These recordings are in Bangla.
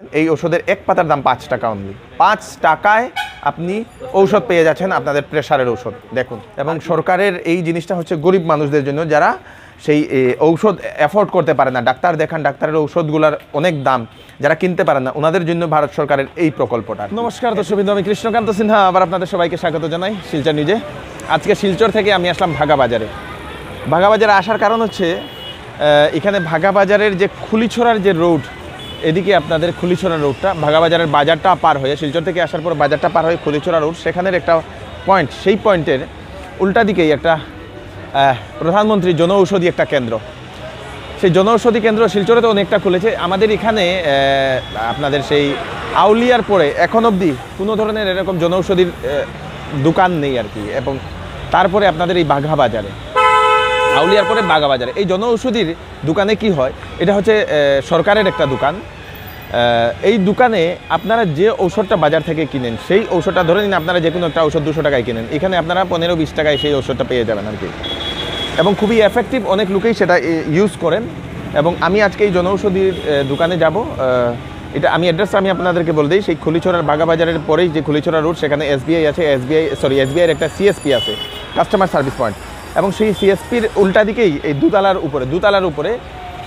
এই ওষুধের এক পাতার দাম 5 টাকা অনলি। 5 টাকায় আপনি ঔষধ পেয়ে যাচ্ছেন, আপনাদের প্রেশারের ঔষধ দেখুন। এবং সরকারের এই জিনিসটা হচ্ছে গরিব মানুষদের জন্য, যারা সেই ঔষধ অ্যাফোর্ড করতে পারে না, ডাক্তার দেখান, ডাক্তারের ঔষধগুলোর অনেক দাম, যারা কিনতে পারেন না, ওনাদের জন্য ভারত সরকারের এই প্রকল্পটা। নমস্কার দর্শকবৃন্দ, আমি কৃষ্ণকান্ত সিনহা আবার আপনাদের সবাইকে স্বাগত জানাই শিলচর নিউজে। আজকে শিলচর থেকে আমি আসলাম ভাগাবাজারে। ভাগাবাজারে আসার কারণ হচ্ছে এখানে ভাগাবাজারের যে খুলিছড়ার যে রোড, এদিকে আপনাদের খুলিছড়া রোডটা, ভাগাবাজারের বাজারটা পার হয়ে, শিলচর থেকে আসার পর বাজারটা পার হয়ে খুলিছড়া রোড, সেখানের একটা পয়েন্ট, সেই পয়েন্টের উল্টা দিকেই একটা প্রধানমন্ত্রী জনঔষধি একটা কেন্দ্র। সেই জনঔষধি কেন্দ্র শিলচরে তো অনেকটা খুলেছে। আমাদের এখানে আপনাদের সেই আউলিয়ার পরে এখন অবধি কোনো ধরনের এরকম জনঔষধির দোকান নেই আর কি। এবং তারপরে আপনাদের এই বাঘাবাজারে, আউলিয়ার পরে বাঘাবাজারে এই জনঔষধির দোকানে কি হয়, এটা হচ্ছে সরকারের একটা দোকান। এই দোকানে আপনারা যে ঔষধটা বাজার থেকে কিনেন, সেই ঔষধটা ধরে নিন আপনারা যে কোনো একটা ঔষধ 200 টাকায় কিনেন, এখানে আপনারা 15-20 টাকায় সেই ঔষধটা পেয়ে যাবেন আর কি। এবং খুবই এফেক্টিভ, অনেক লোকেই সেটা ইউজ করেন। এবং আমি আজকে এই জনঔষধির দোকানে যাব। এটা আমি অ্যাড্রেসটা আমি আপনাদেরকে বলে দিই। সেই খুলিছড়ার বাঘাবাজারের পরেই যে খুলিছড়া রোড, সেখানে এসবিআই আছে, এসবিআইয়ের একটা সিএসপি আছে, কাস্টমার সার্ভিস পয়েন্ট। এবং সেই সিএসপির উল্টা দিকেই এই দুতলার উপরে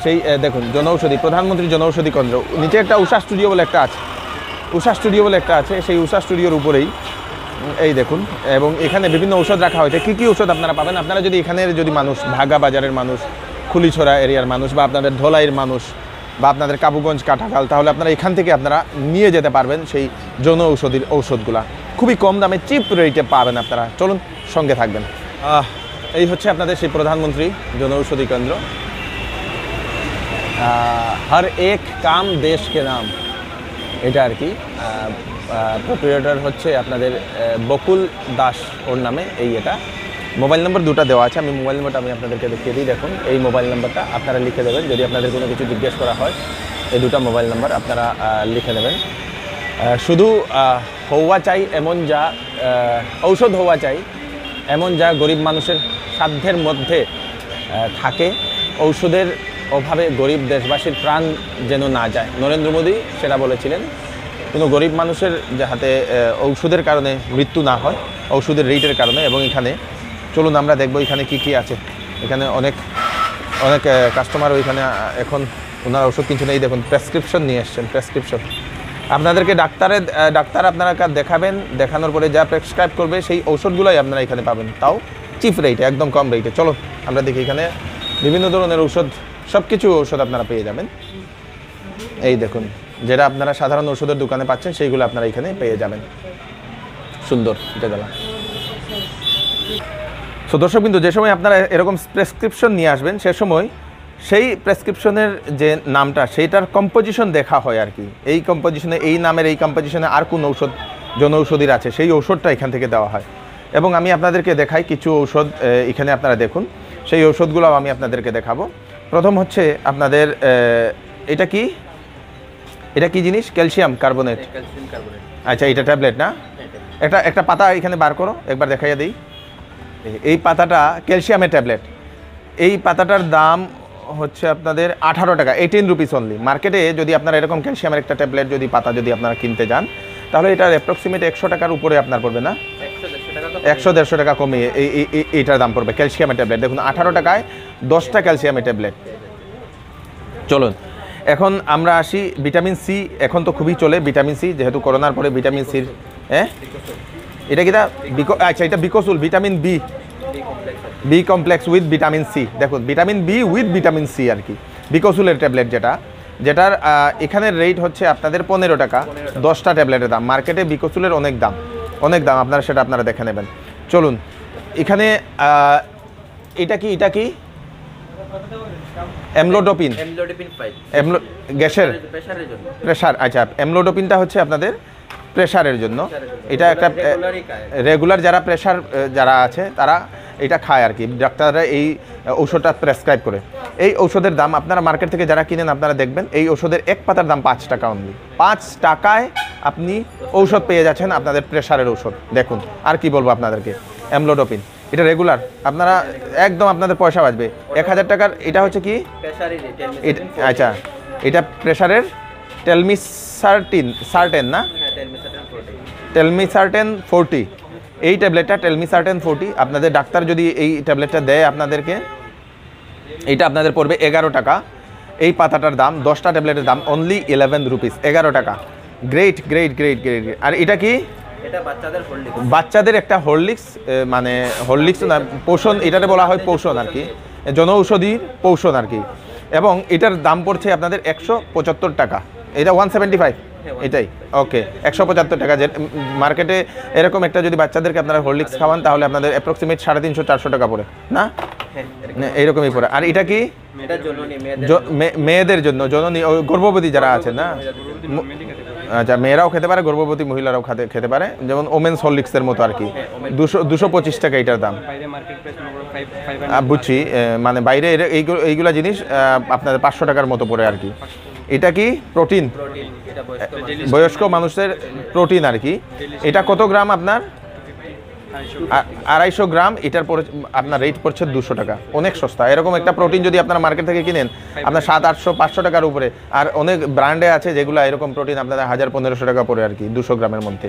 সেই দেখুন জনঔষধি, প্রধানমন্ত্রী জনঔষধি কেন্দ্র। নিচে একটা উষা স্টুডিও বলে একটা আছে, সেই উষা স্টুডিওর উপরেই এই দেখুন। এবং এখানে বিভিন্ন ঔষধ রাখা হয়েছে। কী কী ঔষধ আপনারা পাবেন, আপনারা যদি এখানের যদি মানুষ, ভাগাবাজারের মানুষ, খুলিছড়া এরিয়ার মানুষ, বা আপনাদের ধলাইয়ের মানুষ, বা আপনাদের কাবুগঞ্জ, কাটাখাল, তাহলে আপনারা এখান থেকে আপনারা নিয়ে যেতে পারবেন সেই জনঔষধির ঔষধগুলা। খুবই কম দামে, চিপ রেটে পাবেন আপনারা। চলুন, সঙ্গে থাকবেন। এই হচ্ছে আপনাদের সেই প্রধানমন্ত্রী জনঔষধি কেন্দ্র। হর এক কাম দেশ কে নাম, এটা আর কি। প্রোপ্রাইটার হচ্ছে আপনাদের বকুল দাস, ওর নামে এটা। মোবাইল নম্বর দুটো দেওয়া আছে, আমি মোবাইল নম্বরটা আমি আপনাদেরকে দেখিয়ে দিই। দেখুন, এই মোবাইল নাম্বারটা আপনারা লিখে দেবেন যদি আপনাদের কোনো কিছু জিজ্ঞেস করা হয়। এই দুটো মোবাইল নাম্বার আপনারা লিখে নেবেন। শুধু হওয়া চাই এমন যা ঔষধ হওয়া চাই এমন যা গরিব মানুষের সাধ্যের মধ্যে থাকে। ঔষধের অভাবে গরিব দেশবাসীর প্রাণ যেন না যায়। নরেন্দ্র মোদী সেটা বলেছিলেন, কোনো গরিব মানুষের যাতে ঔষধের কারণে মৃত্যু না হয়, ঔষধের রেটের কারণে। এবং এখানে চলুন আমরা দেখব এখানে কি কি আছে। এখানে অনেক কাস্টমার ওইখানে এখন ওনার ওষুধ কিনছেন। এই দেখুন, প্রেসক্রিপশন নিয়ে এসছেন। প্রেসক্রিপশন আপনাদেরকে ডাক্তার আপনারা দেখাবেন, দেখানোর পরে যা প্রেসক্রাইব করবে সেই ঔষধগুলোই আপনারা এখানে পাবেন, তাও চিপ রেটে, একদম কম রেটে। চলো আমরা দেখি, এখানে বিভিন্ন ধরনের ঔষধ, সব কিছু ঔষধ আপনারা পেয়ে যাবেন। এই দেখুন, যেটা আপনারা সাধারণ ওষুধের দোকানে পাচ্ছেন সেইগুলো আপনারা এখানে পেয়ে যাবেন। সুন্দর, এটা দিলাম। সো দর্শক বিন্দু, যে সময় আপনারা এরকম প্রেসক্রিপশন নিয়ে আসবেন, সে সময় সেই প্রেসক্রিপশনের যে নামটা, সেইটার কম্পোজিশন দেখা হয় আর কি। এই কম্পোজিশনে, এই নামের এই কম্পোজিশনে আর কোন ঔষধ জনঔষধির আছে, সেই ঔষধটা এখান থেকে দেওয়া হয়। এবং আমি আপনাদেরকে দেখাই কিছু ঔষধ, এখানে আপনারা দেখুন, সেই ঔষধগুলোও আমি আপনাদেরকে দেখাবো। প্রথম হচ্ছে আপনাদের এটা কি জিনিস, ক্যালসিয়াম কার্বনেট। আচ্ছা, এটা ট্যাবলেট না? একটা পাতা এখানে বার করো, একবার দেখাইয়া দিই। এই পাতাটা ক্যালসিয়ামের ট্যাবলেট। এই পাতাটার দাম হচ্ছে আপনাদের 18 টাকা, 18 রুপিস অনলি। মার্কেটে যদি আপনারা এরকম ক্যালসিয়ামের একটা ট্যাবলেট যদি পাতা যদি আপনারা কিনতে যান, তাহলে এটার অ্যাপ্রক্সিমেট 100 টাকার উপরে আপনার পড়বে না, 100-150 টাকা কমিয়ে এইটার দাম পড়বে ক্যালসিয়ামের ট্যাবলেট। দেখুন, 18 টাকায় 10টা ক্যালসিয়ামের ট্যাবলেট। চলুন এখন আমরা আসি ভিটামিন সি। এখন তো খুবই চলে ভিটামিন সি, যেহেতু করোনার পরে ভিটামিন সির এটা কি, আচ্ছা এটা Becosule, vitamin B complex with vitamin C. দেখুন, vitamin B with vitamin C আর কি, বিকোসুলের ট্যাবলেট, যেটার এখানের রেট হচ্ছে আপনাদের 15 টাকা 10টা ট্যাবলেটের দাম। মার্কেটে বিকোসুলের অনেক দাম, আপনারা সেটা আপনারা দেখে নেবেন। চলুন এখানে এটা কি অ্যামলোডোপিন, গ্যাসের প্রেশার। আচ্ছা, অ্যামলোডোপিনটা হচ্ছে আপনাদের প্রেশারের জন্য। এটা একটা রেগুলার যারা প্রেশার যারা আছে তারা এটা খায় আর কি, ডাক্তাররা এই ঔষধটা প্রেসক্রাইব করে। এই ঔষধের দাম আপনারা মার্কেট থেকে যারা কিনেন আপনারা দেখবেন, এই ঔষধের এক পাতার দাম 5 টাকা অনলি। 5 টাকায় আপনি ঔষধ পেয়ে যাচ্ছেন, আপনাদের প্রেশারের ঔষধ। দেখুন, আর কি বলবো আপনাদেরকে, অ্যামলোডোপিন এটা রেগুলার, আপনারা একদম আপনাদের পয়সা বাঁচবে। 1000 টাকার এটা হচ্ছে কি, আচ্ছা এটা প্রেশারের সার্টেন না, টেলমিসার্টেন 40, এই ট্যাবলেটটা টেলমিসার্টেন 40 আপনাদের ডাক্তার যদি এই ট্যাবলেটটা দেয় আপনাদেরকে, এইটা আপনাদের পড়বে 11 টাকা। এই পাতাটার দাম 10টা ট্যাবলেটের দাম অনলি 11 রুপিস, 11 টাকা। Great great great great. আর এটা কি? বাচ্চাদের একটা হরলিক্স, মানে হরলিক্স না, পোষণ, এটাতে বলা হয় পোষণ আর কি, জনঔষধির পোষণ আর কি। এবং এটার দাম পড়ছে আপনাদের 175 টাকা। এটা 175, এটাই ওকে 175 টাকা। যে মার্কেটে এরকম একটা যদি বাচ্চাদেরকে আপনারা হরলিক্স খাওয়ান তাহলে আপনাদের অ্যাপ্রক্সিমেট 350-400 টাকা পড়ে না, এইরকমই পড়ে। আর এটা কি? মেয়েদের জন্য, জননী, গর্ভবতী যারা আছে না, আচ্ছা মেয়েরাও খেতে পারে, গর্ভবতী মহিলারাও খেতে পারে, যেমন ওমেন্স হরলিক্সের মতো আর কি। 225 টাকা এটার দাম। বুঝছি, মানে বাইরে এইগুলা জিনিস আপনাদের 500 টাকার মতো পড়ে আর কি। এটা কি? প্রোটিন, বয়স্ক মানুষের প্রোটিন আর কি। এটা কত গ্রাম? আপনার 250 গ্রাম। এটার পরে আপনার রেট পড়ছে 200 টাকা, অনেক সস্তা। এরকম একটা প্রোটিন যদি আপনারা মার্কেট থেকে কিনেন আপনার 700-800 টাকার উপরে। আর অনেক ব্র্যান্ডে আছে যেগুলো এরকম প্রোটিন আপনাদের 1000-1500 টাকা পড়ে আর কি, 200 গ্রামের মধ্যে।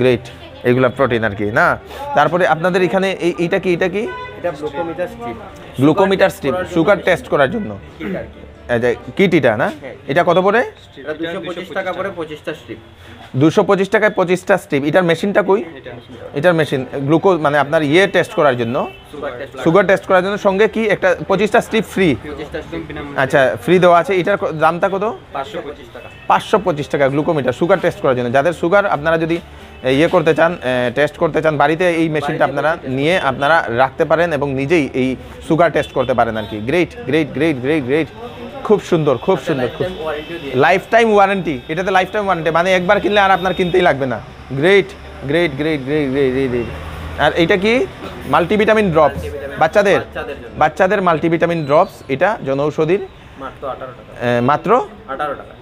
গ্রেট, এইগুলা প্রোটিন আর কি না। তারপরে আপনাদের এখানে এইটা কি? এটা কি? গ্লুকোমিটার স্ট্রিপ, সুগার টেস্ট করার জন্য কিট এটা না? এটা কত পড়ে? 225 টাকা পড়ে 25টা স্ট্রিপ। 225 টাকায় 25টা স্ট্রিপ। এটার মেশিনটা কই? এটার মেশিন গ্লুকোজ, মানে আপনার টেস্ট করার জন্য, সুগার টেস্ট করার জন্য। সঙ্গে কি একটা 25টা স্ট্রিপ ফ্রি? আচ্ছা, ফ্রি দেওয়া আছে। এটার দামটা কত? 525 টাকা। 525 টাকা গ্লুকোমিটার, সুগার টেস্ট করার জন্য। যাদের সুগার আপনারা যদি করতে চান, টেস্ট করতে চান বাড়িতে, এই মেশিনটা আপনারা নিয়ে আপনারা রাখতে পারেন এবং নিজেই এই সুগার টেস্ট করতে পারেন আর কি। Great great great great great, খুব সুন্দর খুব সুন্দর। লাইফ টাইম ওয়ারেন্টি, এটাতে লাইফ টাইম ওয়ারেন্টি, মানে একবার কিনলে আর আপনার কিনতেই লাগবে না। Great great great great great. আর এটা কি? মাল্টিভিটামিন ড্রপস, বাচ্চাদের মাল্টিভিটামিন ড্রপস। এটা জনঔষধির মাত্র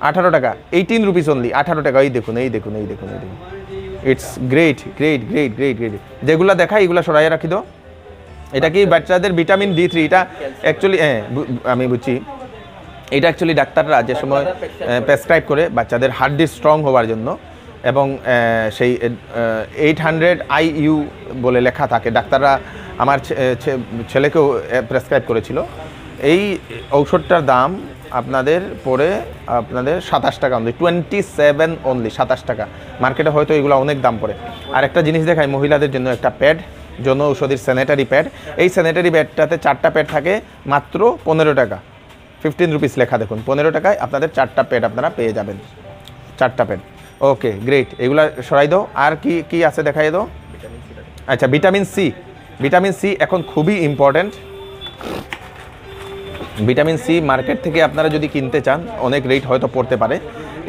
18 টাকা, 18 রুপিস অনলি, 18 টাকা। এই দেখুন এই দেখুন এই দেখুন এই দেখুন। It's great great great great great. যেগুলো দেখাই এগুলো সরাইয়া রাখি দো। এটা কি? বাচ্চাদের ভিটামিন D3। এটা অ্যাকচুয়ালি আমি বুঝছি, এটা অ্যাকচুয়ালি ডাক্তাররা যে সময় প্রেসক্রাইব করে বাচ্চাদের হার্টবিট স্ট্রং হওয়ার জন্য, এবং সেই 800 IU বলে লেখা থাকে। ডাক্তাররা আমার ছেলেকেও প্রেসক্রাইব করেছিল। এই ঔষধটার দাম আপনাদের পড়ে আপনাদের 27 টাকা অনলি, 27 অনলি, 27 টাকা। মার্কেটে হয়তো এগুলো অনেক দাম পড়ে। আর একটা জিনিস দেখাই, মহিলাদের জন্য একটা প্যাড, জনঔষধির স্যানিটারি প্যাড। এই স্যানিটারি প্যাডটাতে 4টা প্যাড থাকে, মাত্র 15 টাকা, 15 রুপিস লেখা দেখুন। 15 টাকায় আপনাদের 4টা প্যাড আপনারা পেয়ে যাবেন, 4টা প্যাড। ওকে গ্রেট, এগুলা সরাই দাও। আর কি কি আছে দেখাই দাও। আচ্ছা, ভিটামিন সি। ভিটামিন সি এখন খুবই ইম্পর্ট্যান্ট। ভিটামিন সি মার্কেট থেকে আপনারা যদি কিনতে চান অনেক রেট হয়তো পড়তে পারে।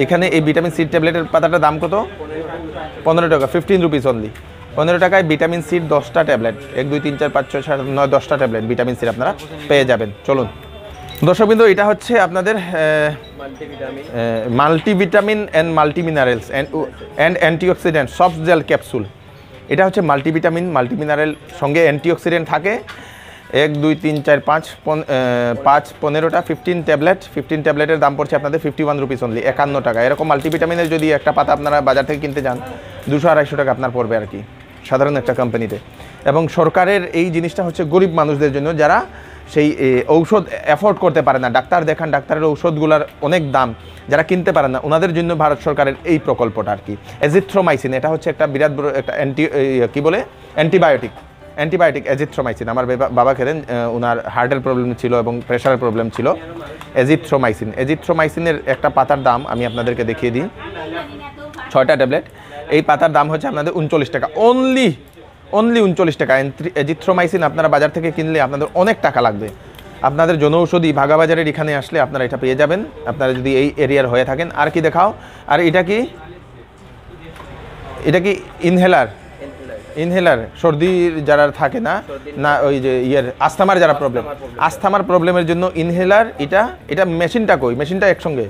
এখানে এই ভিটামিন সি ট্যাবলেটের পাতাটার দাম কত? 15 টাকা, 15 রুপিস অনলি। 15 টাকায় ভিটামিন সির 10টা ট্যাবলেট, 1 2 3 4 5 6 7 9 10টা ট্যাবলেট ভিটামিন সির আপনারা পেয়ে যাবেন। চলুন দর্শকবৃন্দ, এটা হচ্ছে আপনাদের multivitamin and multiminerals and antioxidant soft gel capsule. এটা হচ্ছে মাল্টিভিটামিন, মাল্টিমিনারেল, সঙ্গে অ্যান্টিঅক্সিডেন্ট থাকে। 1 2 3 4 5 15টা 15 ট্যাবলেট। 15 ট্যাবলেটের দাম পড়ছে আপনাদের 51 রুপিস অনলি, 51 টাকা। এরকম মাল্টিভিটামিনের যদি একটা পাতা আপনারা বাজার থেকে কিনতে যান 200-250 টাকা আপনার পড়বে আর কি, সাধারণ একটা কোম্পানিতে। এবং সরকারের এই জিনিসটা হচ্ছে গরিব মানুষদের জন্য, যারা সেই ঔষধ অ্যাফোর্ড করতে পারে না, ডাক্তার দেখান, ডাক্তারের ঔষধগুলোর অনেক দাম, যারা কিনতে পারে না, ওনাদের জন্য ভারত সরকারের এই প্রকল্পটা আর কি। এজিথ্রোমাইসিন, এটা হচ্ছে একটা বিরাট বড় একটা অ্যান্টিবায়োটিক এজিথ্রোমাইসিন। আমার বাবা খেলেন, ওনার হার্টের প্রবলেম ছিল এবং প্রেশারের প্রবলেম ছিল। এজিথ্রোমাইসিনের একটা পাতার দাম আমি আপনাদেরকে দেখিয়ে দিই, 6টা ট্যাবলেট। এই পাতার দাম হচ্ছে আপনাদের 39 টাকা অনলি, 39 টাকা। এজিথ্রোমাইসিন আপনারা বাজার থেকে কিনলে আপনাদের অনেক টাকা লাগবে। আপনাদের জনঔষধি ভাগাবাজারের এখানে আসলে আপনারা এটা পেয়ে যাবেন, আপনারা যদি এই এরিয়ার হয়ে থাকেন। আর কি দেখাও। আর এটা কি? ইনহেলার সর্দির যারা থাকে না, ওই যে আস্থামার যারা প্রবলেম, আস্থামার প্রবলেমের জন্য ইনহেলার। এটা মেশিনটা কই? মেশিনটা একসঙ্গে,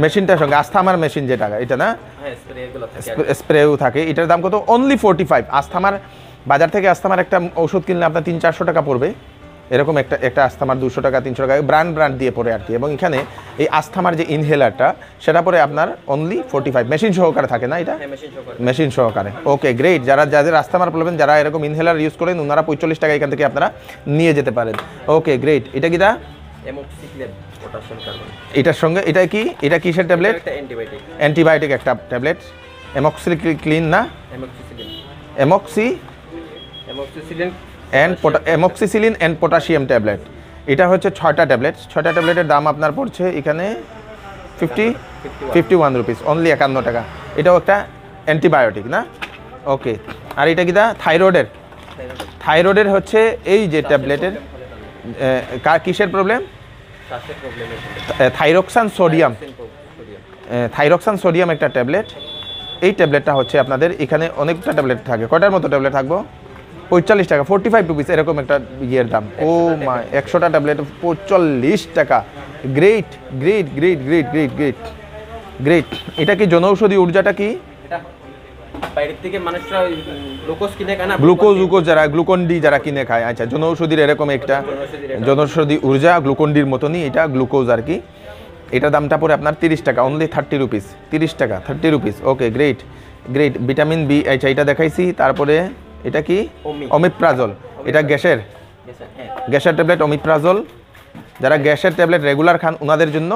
মেশিনটার সঙ্গে আস্থামার মেশিন যেটা, এটা না, স্প্রেও থাকে। এটার দাম কত? অনলি 45। আস্থামার বাজার থেকে আস্থামার একটা ওষুধ কিনলে আপনার 300-400 টাকা পড়বে, এরকম একটা আস্থামার 200 টাকা 300 টাকা ব্র্যান্ড দিয়ে পড়ে আর কি। এবং এখানে এই আস্থামার যে ইনহেলারটা সেটা পরে আপনার অনলি 45, মেশিন সহকারে থাকে না এটা? মেশিন সহকারে। Okay great. যাদের আস্থামার প্রবলেম, যারা এরকম ইনহেলার ইউজ করেন ওনারা 45 টাকা এখান থেকে আপনারা নিয়ে যেতে পারেন। Okay great. এটা কি দা? এটার সঙ্গে এটা কিসের ট্যাবলেট? অ্যান্টিবায়োটিক একটা ট্যাবলেট। অ্যামক্সিক্লিন না? Amoxicillin and potassium tablet. এটা হচ্ছে 6টা ট্যাবলেট। 6টা ট্যাবলেটের দাম আপনার পড়ছে এখানে 51 রুপিস, অনলি 51 টাকা। এটাও একটা অ্যান্টিবায়োটিক না? ওকে। আর এটা কি দা? থাইরয়েডের হচ্ছে এই যে ট্যাবলেটের কিসের প্রবলেম? থাইরক্সান সোডিয়াম একটা ট্যাবলেট। এই ট্যাবলেটটা হচ্ছে আপনাদের এখানে অনেকটা ট্যাবলেট থাকে। কয়টার মতো ট্যাবলেট থাকবো? 45 টাকা, 45 রুপিস এরকম একটা ইয়ের দাম। ও মাই, 100টা ট্যাবলেট 45 টাকা। Great great great great great great great. এটা কি জনঔষধি ঊর্জাটা কি? গ্লুকোজ যারা গ্লুকন-ডি যারা কিনে খায়, আচ্ছা জনঔষধির এরকম একটা জনঔষধি ঊর্জা গ্লুকন-ডির মতনই এটা গ্লুকোজ আর কি। এটার দামটা পড়ে আপনার 30 টাকা, অনলি 30 রুপিস। 30 টাকা 30 rupees. Okay great great. Vitamin B, আচ্ছা এটা দেখাইছি। তারপরে এটা কি? অমিপ্রাজল। এটা গ্যাসের ট্যাবলেট অমিপ্রাজল। যারা গ্যাসের ট্যাবলেট রেগুলার খান ওনাদের জন্য,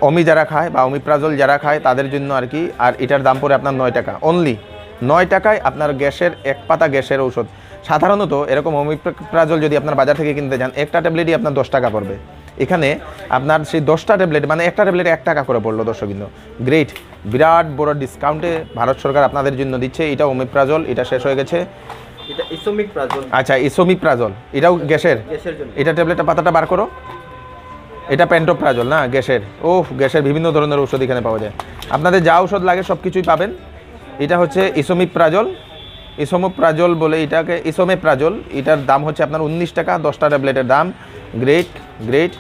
অমি যারা খায় বা অমিপ্রাজল যারা খায় তাদের জন্য আর কি। আর এটার দাম পড়ে আপনার 9 টাকা, অনলি 9 টাকায় আপনার গ্যাসের এক পাতা গ্যাসের ঔষধ। সাধারণত এরকম অমিপ্রাজল যদি আপনার বাজার থেকে কিনতে যান একটা ট্যাবলেটই আপনার 10 টাকা পড়বে। এখানে আপনার সেই 10টা ট্যাবলেট মানে একটা ট্যাবলেট 1 টাকা করে পড়লো দর্শকবৃন্দ। গ্রেট, বিরাট বড় ডিসকাউন্টে ভারত সরকার আপনাদের জন্য দিচ্ছে। এটা ওমিপ্রাজল, এটা শেষ হয়ে গেছে। আচ্ছা ইসোমিপ্রাজল, এটাও গ্যাসের। এটা ট্যাবলেটটা পাতাটা বার করো। এটা প্যান্টোপ্রাজল না, গ্যাসের। গ্যাসের বিভিন্ন ধরনের ঔষধ এখানে পাওয়া যায়। আপনাদের যা ঔষধ লাগে সব কিছুই পাবেন। এটা হচ্ছে ইসোমিপ্রাজল বলে এটাকে, ইসোমেপ্রাজল। এটার দাম হচ্ছে আপনার 19 টাকা, 10টা ট্যাবলেটের দাম। Great great.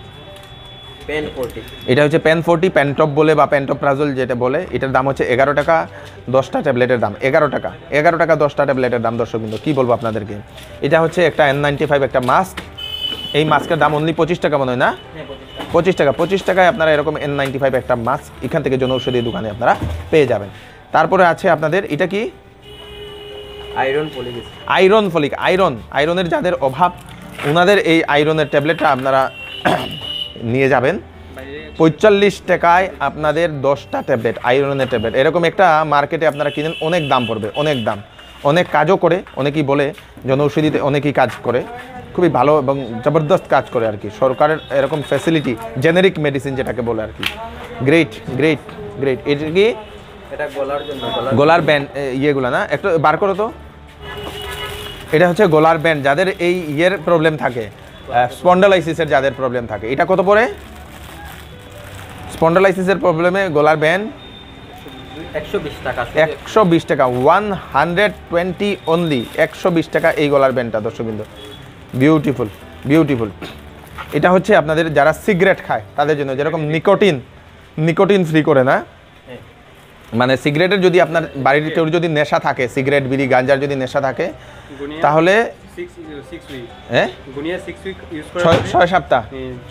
এটা হচ্ছে প্যান 40 প্যান্টপ বলে বা প্যান্টোপ্রাজল যেটা বলে, এটার দাম হচ্ছে 11 টাকা, 10টা ট্যাবলেটের দাম 11 টাকা। 11 টাকা 10টা ট্যাবলেটের দাম দর্শকবৃন্দ, কী বলবো আপনাদেরকে। এটা হচ্ছে একটা N95 একটা মাস্ক। এই মাস্কের দাম অনলি 25 টাকা মনে হয় না? 25 টাকা। 25 টাকায় আপনারা এরকম N95 একটা মাস্ক এখান থেকে জনঔষধি দোকানে আপনারা পেয়ে যাবেন। তারপরে আছে আপনাদের এটা কি? আয়রনের যাদের অভাব ওনাদের এই আয়রনের ট্যাবলেটটা আপনারা নিয়ে যাবেন। 45 টাকায় আপনাদের 10টা ট্যাবলেট, আয়রনের ট্যাবলেট। এরকম একটা মার্কেটে আপনারা কিনেন অনেক দাম পড়বে, অনেক দাম। অনেক কাজও করে, অনেকেই বলে জনঔষধিতে অনেকেই কাজ করে, খুবই ভালো এবং জবরদস্ত কাজ করে আর কি। সরকারের এরকম ফ্যাসিলিটি, জেনেরিক মেডিসিন যেটাকে বলে আর কি। Great great great. এটা কি? গলার ব্যান্ড ইয়েগুলো না? একটু বার করো তো। এটা হচ্ছে গলার ব্যান্ড, যাদের এই ইয়ের প্রবলেম থাকে, স্পন্ডালাইসিসের যাদের প্রবলেম থাকে। এটা কত পড়ে? স্পন্ডালাইসিসের প্রবলেমে গলার ব্যান্ড 120 টাকা। 120 অনলি, 120 টাকা এই গলার ব্যান্ডটা দর্শকবৃন্দ। Beautiful beautiful. এটা হচ্ছে আপনাদের যারা সিগারেট খায় তাদের জন্য, যেরকম নিকোটিন ফ্রি করে না, মানে সিগারেটের যদি আপনার বাড়ির কেউ যদি নেশা থাকে, সিগারেট বিড়ি গাঞ্জার যদি নেশা থাকে তাহলে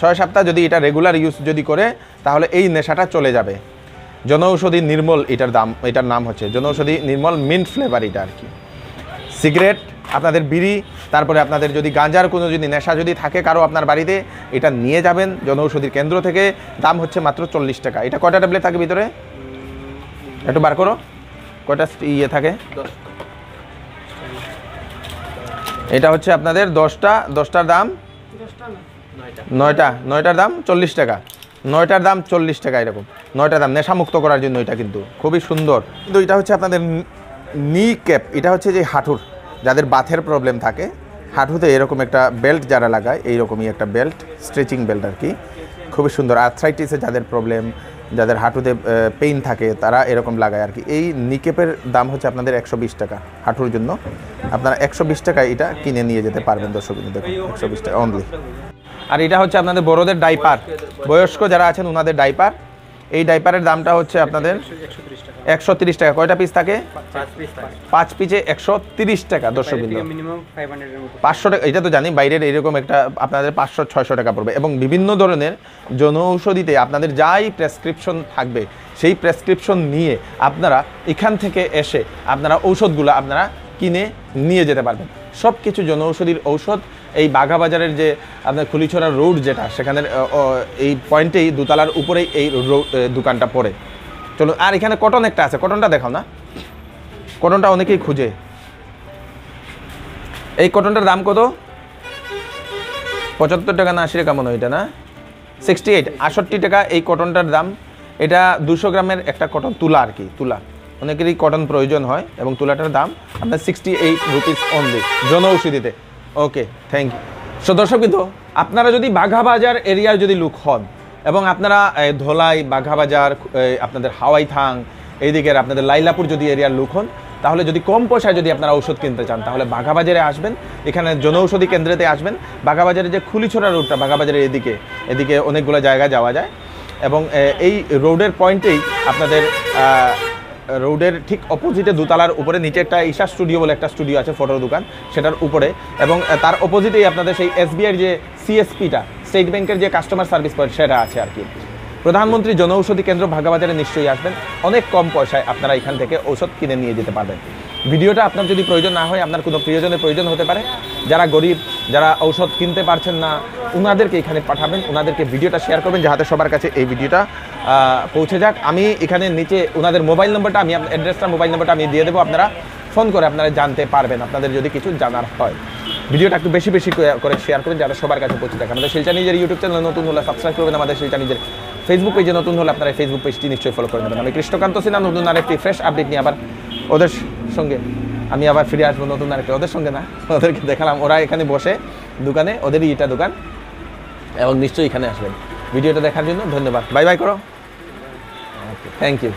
6 সপ্তাহ যদি এটা রেগুলার ইউজ যদি করে তাহলে এই নেশাটা চলে যাবে। জনঔষধি নির্মল এটার নাম হচ্ছে জনঔষধি নির্মল মিন্ট ফ্লেভার এটা আর কি। সিগারেট, আপনাদের বিড়ি, তারপরে আপনাদের যদি গাঁজার কোনো যদি নেশা যদি থাকে কারো আপনার বাড়িতে, এটা নিয়ে যাবেন জনঔষধির কেন্দ্র থেকে। দাম হচ্ছে মাত্র 40 টাকা। এটা কয়টা ট্যাবলেট থাকে ভিতরে? একটু বার করো, কয়টা ইয়ে থাকে? এটা হচ্ছে আপনাদের 10টার দাম 9টার দাম 40 টাকা। 9টার দাম 40 টাকা। এরকম 9টার দাম নেশামুক্ত করার জন্য এটা কিন্তু খুবই সুন্দর। কিন্তু এটা হচ্ছে আপনাদের নি ক্যাপ। এটা হচ্ছে যে হাঁটুর যাদের বাথের প্রবলেম থাকে, হাঁটুতে এরকম একটা বেল্ট যারা লাগায়, এইরকমই একটা বেল্ট, স্ট্রেচিং বেল্ট আর কি, খুবই সুন্দর। আর্থ্রাইটিসের যাদের প্রবলেম, যাদের হাঁটুতে পেইন থাকে তারা এরকম লাগায় আর কি। এই নিকেপের দাম হচ্ছে আপনাদের 120 টাকা হাঁটুর জন্য। আপনারা 120 টাকায় এটা কিনে নিয়ে যেতে পারবেন দর্শক। দেখুন 120 টাকা অনলি। আর এটা হচ্ছে আপনাদের বড়দের ডাইপার, বয়স্ক যারা আছেন ওনাদের ডাইপার। এই ডাইপারের দামটা হচ্ছে আপনাদের 130 টাকা। কয়টা পিস থাকে? 5 পিস থাকে। 5 পিসে 130 টাকা। দর্শক বিন্দু মিনিমাম 500 এর মতো। 500 টাকা, এটা তো জানি বাইরের এরকম একটা আপনাদের 500-600 টাকা পড়বে। এবং বিভিন্ন ধরনের জনঔষধিতে আপনাদের যাই প্রেসক্রিপশন থাকবে সেই প্রেসক্রিপশন নিয়ে আপনারা এখান থেকে এসে আপনারা ঔষধগুলো আপনারা কিনে নিয়ে যেতে পারবেন। সব কিছু জনঔষধির ঔষধ এই বাঘাবাজারের যে আপনার খুলিছড়া রোড যেটা, সেখানের এই পয়েন্টেই দোতলার উপরেই এই দোকানটা পড়ে। চলো, আর এখানে কটন একটা আছে, কটনটা দেখাও না। কটনটা অনেকেই খুঁজে। এই কটনটার দাম কত? 75 টাকা না 80 টাকা মনে হয় এটা, না 68, 68 টাকা এই কটনটার দাম। এটা 200 গ্রামের একটা কটন তুলা আর কি, তুলা অনেকেরই কটন প্রয়োজন হয় এবং তুলাটার দাম আপনার 68 রুপিস অনলি জনঔষধিতে। Okay, thank you. সো দর্শক কিন্তু আপনারা যদি বাঘাবাজার এরিয়ার যদি লোক হন এবং আপনারা ধলাই, বাঘাবাজার, আপনাদের হাওয়াই থাং, এইদিকের আপনাদের লাইলাপুর যদি এরিয়ার লোক হন, তাহলে যদি কম পয়সায় যদি আপনারা ঔষধ কিনতে চান তাহলে বাঘাবাজারে আসবেন, এখানে জনঔষধি কেন্দ্রেতে আসবেন। বাঘাবাজারের যে খুলিছড়া রোডটা, বাঘাবাজারের এদিকে অনেকগুলো জায়গা যাওয়া যায় এবং এই রোডের পয়েন্টেই আপনাদের রোডের ঠিক অপোজিটে দোতলার উপরে নিচে একটা ঈশা স্টুডিও বলে একটা স্টুডিও আছে, ফটোর দোকান, সেটার উপরে এবং তার অপোজিটেই আপনাদের সেই এসবিআইয়ের যে সিএসপিটা, স্টেট ব্যাংকের যে কাস্টমার সার্ভিস পয়েন্ট, সেটা আছে আর কি। প্রধানমন্ত্রী জনঔষধি কেন্দ্র বাঘাবাজারে নিশ্চয়ই আসবেন, অনেক কম পয়সায় আপনারা এখান থেকে ঔষধ কিনে নিয়ে যেতে পারবেন। ভিডিওটা আপনার যদি প্রয়োজন না হয়, আপনার কোনো প্রিয়জনের প্রয়োজন হতে পারে, যারা গরিব, যারা ঔষধ কিনতে পারছেন না, ওনাদেরকে এখানে পাঠাবেন, ওনাদেরকে ভিডিওটা শেয়ার করবেন যাতে সবার কাছে এই ভিডিওটা পৌঁছে যাক। আমি এখানে নিচে ওনাদের মোবাইল নম্বরটা, আমি অ্যাড্রেসটা, মোবাইল নম্বরটা আমি দিয়ে দেবো, আপনারা ফোন করে আপনারা জানতে পারবেন আপনাদের যদি কিছু জানার হয়। ভিডিওটা একটু বেশি বেশি করে শেয়ার করবেন যাতে সবার কাছে পৌঁছে যায়। আমাদের শিলচর নিজের ইউটিউব চ্যানেল নতুন হলে সাবস্ক্রাইব করবেন, আমাদের শিলচর নিজের ফেসবুক পেজে নতুন হলে আপনারা ফেসবুক পেজটি নিশ্চয়ই ফলো করে নেবেন। আমি কৃষ্ণকান্ত সিনহা, নতুন আরেকটি ফ্রেশ আপডেট নিয়ে আবার ওদের সঙ্গে আমি আবার ফিরে আসবো, নতুন আরেকটি, ওদের সঙ্গে না, ওদেরকে দেখালাম, ওরা এখানে বসে দোকানে, ওদেরই এটা দোকান, এবং নিশ্চয়ই এখানে আসবেন। ভিডিওটা দেখার জন্য ধন্যবাদ, বাই বাই করো, ওকে, থ্যাংক ইউ।